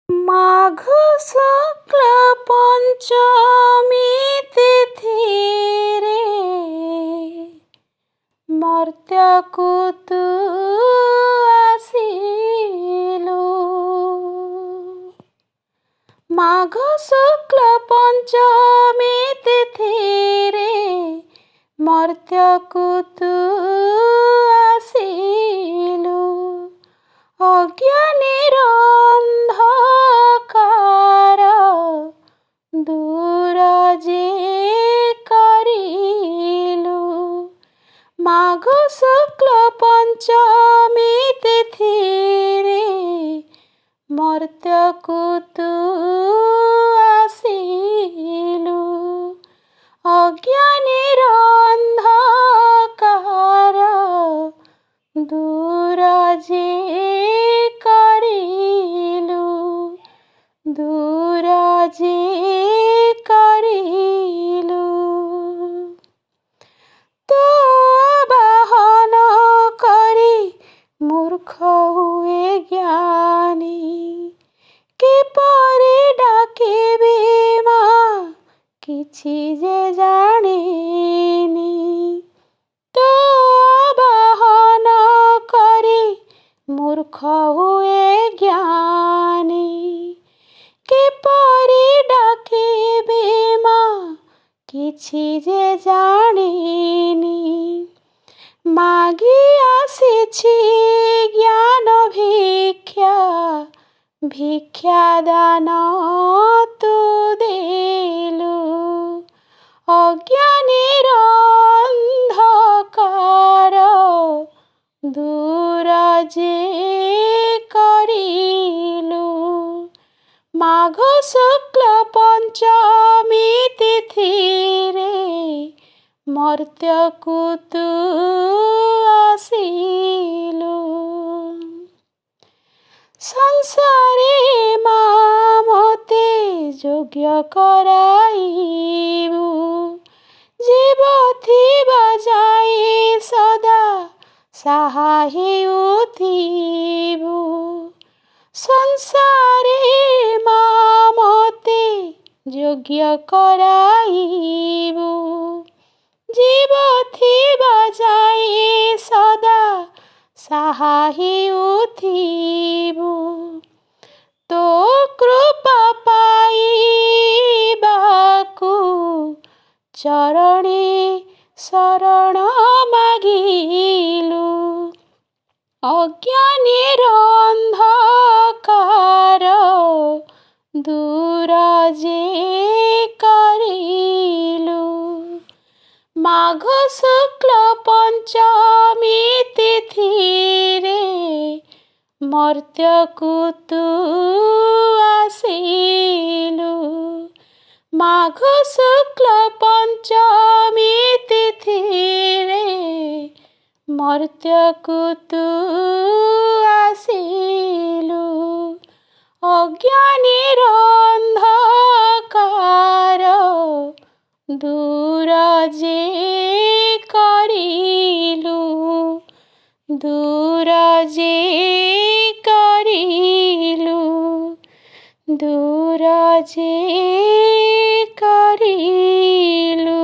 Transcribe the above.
माघ शुक्ल पंचमी तिथिरे मर्त्यकु तू आसिलु। माघ शुक्ल पंचमी तिथिरे मर्त्यकु तू आसिलु। अज्ञानीर अंधकार दूर जे करिलु। माघ शुक्ल पंचमी तिथिरे मर्त्यकु तू आसिलु। अज्ञानीर अंधकार दूर जे करिलु। दूर जे करिलु। तो आवाहन करी मूर्ख हुए ज्ञानी किपरि डाकिबी मां किछि जे जानिनी। तो आवाहन करी मूर्ख हुए ज्ञानी किपरि डाकिबी मां किछि जे जानिनी। मागी आसिछि ज्ञान भिक्षा भिक्षा दान तू देलु। अज्ञानीर अंधकार दूर जे करिलु। माघ शुक्ल पंचमी तिथिरे मर्त्यकु तू आसिलु। संसारे मामते योग्य कराइबु। जीव थिबा जाई सदा साहा हेउथिबु। संसारे मामते योग्य कराइबु। जीव थिबा जाई सदा साहा हेउथिबु। तो कृपा पाइबाकु चरणे शरण मागिलु। अज्ञानीर अंधकार दूर जे करिलु। माघ शुक्ल पंचमी तिथिरे मर्त्यकु तू आसिलु। माघ शुक्ल पंचमी तिथिरे मर्त्यकु तू आसिलु। अज्ञानीर अंधकार दूर जे करिलु। दूर जे करिलु। दूर जे करिलु।